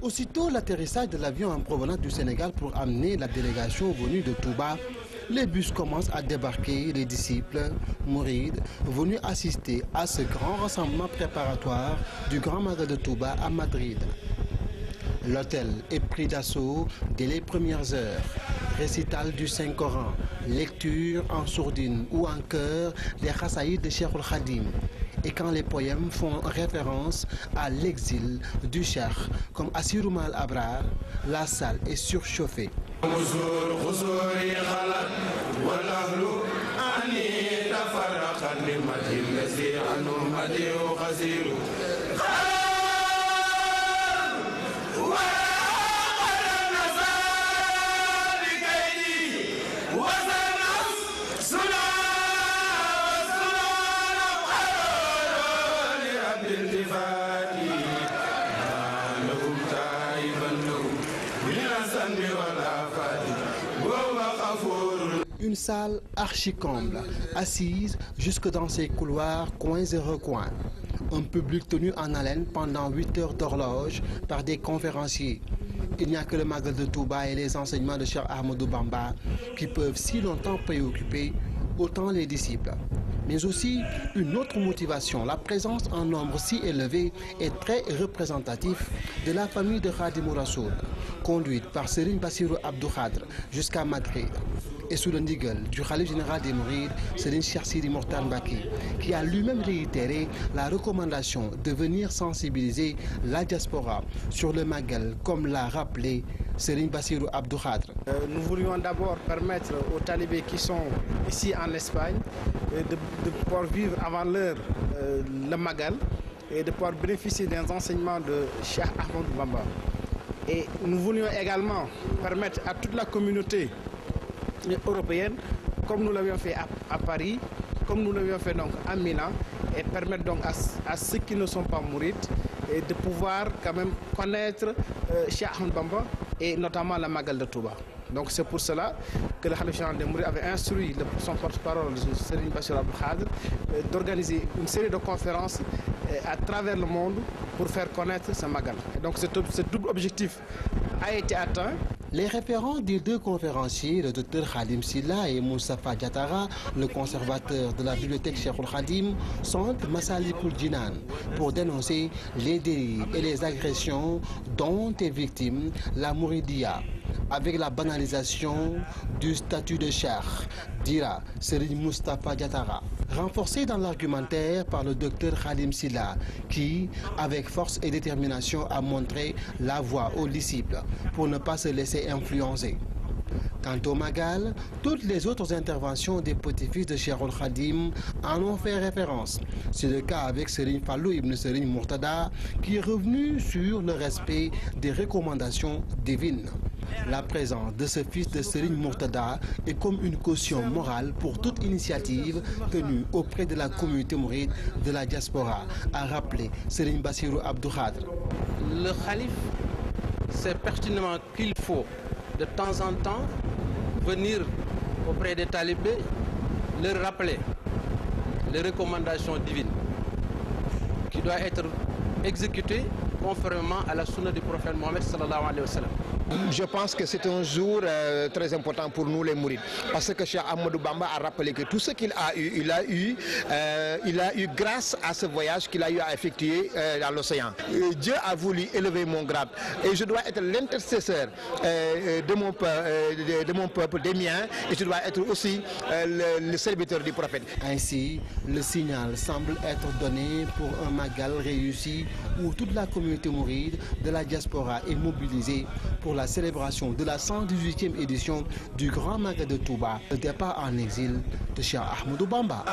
Aussitôt l'atterrissage de l'avion en provenance du Sénégal pour amener la délégation venue de Touba, les bus commencent à débarquer les disciples mourides venus assister à ce grand rassemblement préparatoire du Grand Magal de Touba à Madrid. L'hôtel est pris d'assaut dès les premières heures. Récital du Saint-Coran, lecture en sourdine ou en chœur des Khassaïd de Cheikhul Khadim. Et quand les poèmes font référence à l'exil du Cheikh, comme Assirou Mal Abrar, la salle est surchauffée. Une salle archi-comble, assise jusque dans ses couloirs, coins et recoins. Un public tenu en haleine pendant 8 heures d'horloge par des conférenciers. Il n'y a que le Magal de Touba et les enseignements de Cheikh Ahmadou Bamba qui peuvent si longtemps préoccuper autant les disciples. Mais aussi une autre motivation, la présence en nombre si élevé est très représentatif de la famille de Khadimou Rassoul, conduite par Serigne Bassirou Abdou Khadre jusqu'à Madrid. Et sous le ndigal du Khalife général des Mourides, Serigne Cheikh Sidi Mokhtar Mbacké, qui a lui-même réitéré la recommandation de venir sensibiliser la diaspora sur le Magal, comme l'a rappelé Serigne Bassirou Abdou Khadre. Nous voulions d'abord permettre aux talibés qui sont ici en Espagne de pouvoir vivre avant l'heure le Magal et de pouvoir bénéficier des enseignements de Cheikh Ahmadou Bamba. Et nous voulions également permettre à toute la communauté européenne, comme nous l'avions fait à Paris, comme nous l'avions fait donc à Mina, et permettre donc à ceux qui ne sont pas mourides de pouvoir quand même connaître Cheikh Ahmadou Bamba et notamment la Magal de Touba. Donc c'est pour cela que le Khalife général des Mourides avait instruit son porte-parole, Serigne Bassirou Abdou Khadre, d'organiser une série de conférences à travers le monde pour faire connaître ce Magal. Et donc ce double objectif a été atteint. Les référents des deux conférenciers, le Dr Khadim Silla et Moustapha Diatara, le conservateur de la bibliothèque Cheikhoul Khadim, sont Massalikul Jinan pour dénoncer les dérives et les agressions dont est victime la Mouridia, avec la banalisation du statut de cheikh, dira Serigne Moustapha Diatara, renforcé dans l'argumentaire par le docteur Khadim Silla, qui, avec force et détermination, a montré la voie aux disciples pour ne pas se laisser influencer. Quant au Magal, toutes les autres interventions des petits-fils de Cheikhul Khadim en ont fait référence. C'est le cas avec Serigne Fallou Ibn Serigne Mourtada, qui est revenu sur le respect des recommandations divines. La présence de ce fils de Serigne Mourtada est comme une caution morale pour toute initiative tenue auprès de la communauté mouride de la diaspora, a rappelé Serigne Bassirou Abdou Khadre. Le Khalife sait pertinemment qu'il faut de temps en temps venir auprès des talibés, leur rappeler les recommandations divines qui doivent être exécutées conformément à la sunna du prophète Mohammed sallallahu alayhi wa sallam. Je pense que c'est un jour très important pour nous les mourides, parce que Cheikh Ahmadou Bamba a rappelé que tout ce qu'il a eu, il a eu grâce à ce voyage qu'il a eu à effectuer dans l'océan. Dieu a voulu élever mon grade et je dois être l'intercesseur de mon peuple, des miens, et je dois être aussi le serviteur du prophète. Ainsi, le signal semble être donné pour un Magal réussi où toute la communauté mouride de la diaspora est mobilisée pour la célébration de la 118e édition du Grand Magal de Touba, le départ en exil de Cheikh Ahmadou Bamba.